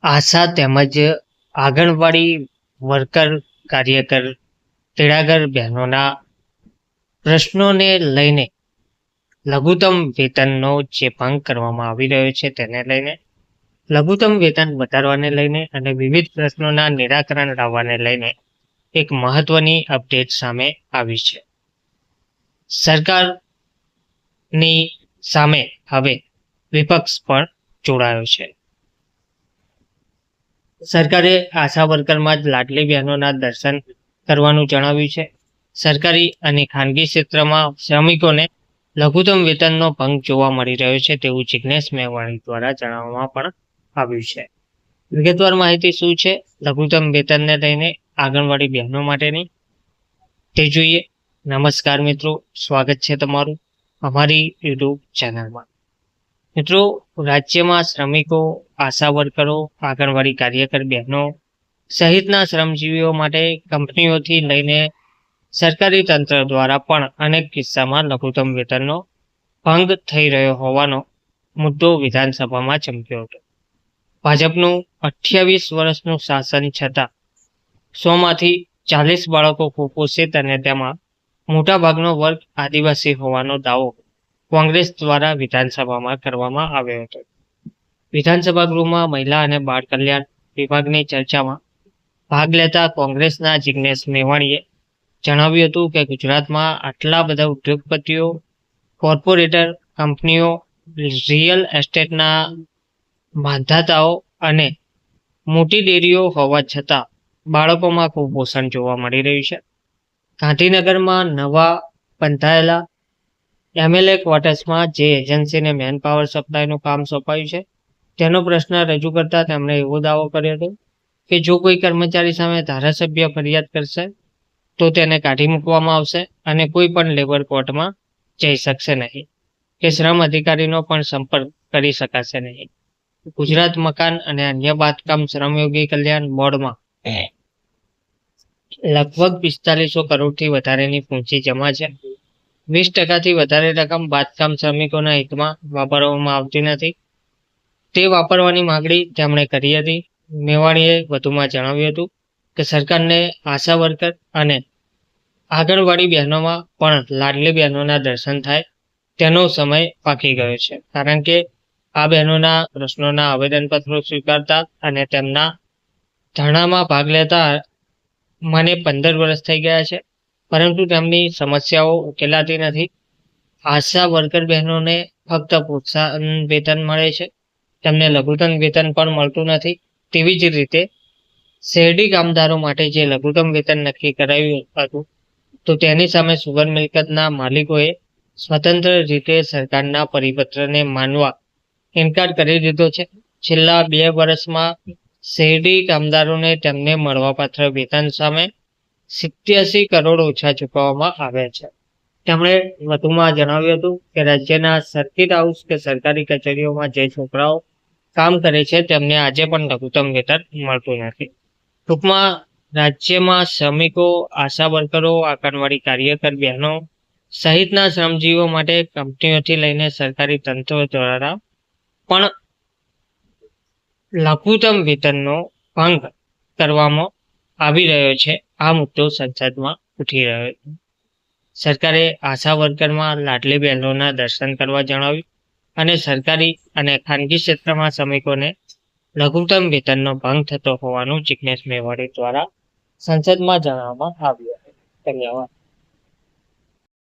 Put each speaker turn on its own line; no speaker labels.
આશા તેમજ આંગણવાડી વર્કર, કાર્યકર, તેડાગર બહેનોના પ્રશ્નોને લઈને લઘુત્તમ વેતનનો જે ભંગ કરવામાં આવી રહ્યો છે તેને લઈને, લઘુત્તમ વેતન વધારવાને લઈને અને વિવિધ પ્રશ્નોના નિરાકરણ લાવવાને લઈને એક મહત્વની અપડેટ સામે આવી છે. સરકારની સામે હવે વિપક્ષ પણ જોડાયો છે. સરકારે આશા વર્કરમાં જ લાડલી બહેનોના દર્શન કરવાનું જણાવ્યું છે. સરકારી અને ખાનગી ક્ષેત્રમાં શ્રમિકોને લઘુત્તમ વેતનનો ભંગ જોવા મળી રહ્યો છે તેવું જિગ્નેશ મેવાણી દ્વારા જણાવવામાં પણ આવ્યું છે. વિગતવાર માહિતી શું છે લઘુત્તમ વેતનને લઈને આંગણવાડી બહેનો માટેની તે જોઈએ. નમસ્કાર મિત્રો, સ્વાગત છે તમારું અમારી યુટ્યુબ ચેનલમાં. મિત્રો, રાજ્યમાં શ્રમિકો, આશા વર્કરો, આંગણવાડી કાર્યકર બહેનો સહિતના શ્રમજીવીઓ માટે કંપનીઓથી લઈને સરકારી તંત્ર દ્વારા પણ અનેક કિસ્સામાં લઘુત્તમ વેતનનો ભંગ થઈ રહ્યો હોવાનો મુદ્દો વિધાનસભામાં ચમક્યો હતો. ભાજપનું 28 વર્ષનું શાસન છતાં 100માંથી 40 બાળકો કુપોષિત અને તેમાં મોટાભાગનો વર્ગ આદિવાસી હોવાનો દાવો કોંગ્રેસ દ્વારા વિધાનસભામાં કરવામાં આવ્યો હતો. વિધાનસભા ગૃહમાં મહિલા અને બાળ કલ્યાણ વિભાગની ચર્ચામાં ભાગ લેતા કોંગ્રેસના જિગ્નેશ મેવાણીએ જણાવ્યું હતું કે ગુજરાતમાં આટલા બધા ઉદ્યોગપતિઓ, કોર્પોરેટર, કંપનીઓ, રિયલ એસ્ટેટના માંધાતાઓ અને મોટી ડેરીઓ હોવા છતાં બાળકોમાં કુપોષણ જોવા મળી રહ્યું છે. ગાંધીનગરમાં નવા બંધાયેલા MLA ક્વાર્ટર્સમાં જે એજન્સીને મેનપાવર સપ્લાયનું કામ સોંપાયું છે તેનો પ્રશ્ન રજૂ કરતા તેમણે એવો દાવો કર્યો હતો કે જો કોઈ કર્મચારી સામે ધારાસભ્ય ફરિયાદ કરશે તો તેને કાઢી મૂકવામાં આવશે અને કોઈ પણ લેબર કોર્ટમાં જઈ શકશે નહીં કે શ્રમ અધિકારીનો પણ સંપર્ક કરી શકાશે નહીં. ગુજરાત મકાન અને અન્ય બાંધકામ શ્રમયોગી કલ્યાણ બોર્ડમાં લગભગ 4500 કરોડથી વધારેની પૂંજી જમા છે. 20%થી વધારે રકમ બાંધકામ શ્રમિકોના હિતમાં વાપરવામાં આવતી નથી. તે વાપરવાની માંગણી તેમણે કરી હતી. મેવાણીએ વધુમાં જણાવ્યું હતું કે સરકારને આશા વર્કર અને આંગણવાડી બહેનોમાં પણ લાડલી બહેનોના દર્શન થાય તેનો સમય પાકી ગયો છે, કારણ કે આ બહેનોના પ્રશ્નોના આવેદનપત્રો સ્વીકારતા અને તેમના ધરણામાં ભાગ લેતા મને 15 વર્ષ થઈ ગયા છે, પરંતુ તેમની સમસ્યાઓ ઉકેલાતી નથી. આશા વર્કર બહેનોને ફક્ત પ્રોત્સાહન વેતન મળે છે, તેમને લઘુત્તમ વેતન પણ મળતું નથી. તેવી જ રીતે શેરડી કામદારો માટે જે લઘુત્તમ વેતન નક્કી કરાયું હતું તો તેની સામે સુગર મિલકતના માલિકોએ સ્વતંત્ર રીતે સરકારના પરિપત્રને માનવા ઇનકાર કરી દીધો છે. છેલ્લા 2 વર્ષમાં શેરડી કામદારોને તેમને મળવાપાત્ર વેતન સામે 87 કરોડ ઓછા ચૂકવવામાં આવ્યા છે. તેમણે વધુમાં જણાવ્યું હતું કે રાજ્યના સર્કિટ હાઉસ કે સરકારી કચેરીઓમાં જે છોકરાઓ કામ કરે છે તેમને આજે પણ લઘુત્તમ વેતન મળતું નથી. ટૂંકમાં રાજ્યમાં શ્રમિકો, આશા વર્કરો, આંગણવાડી કાર્યકર બહેનો સહિતના શ્રમજીવીઓ માટે કંપનીઓથી લઈને સરકારી તંત્ર દ્વારા પણ લઘુત્તમ વેતનનો ભંગ કરવામાં આવી રહ્યો છે. આ મુદ્દો સંસદમાં ઉઠી રહ્યો છે. સરકારે આશા વર્કરમાં લાડલી બહેનોના દર્શન કરવા જણાવ્યું અને સરકારી અને ખાનગી ક્ષેત્રમાં શ્રમિકોને લઘુત્તમ વેતનનો ભંગ થતો હોવાનું જિગ્નેશ મેવાણી દ્વારા સંસદમાં જણાવવામાં આવ્યું. ધન્યવાદ.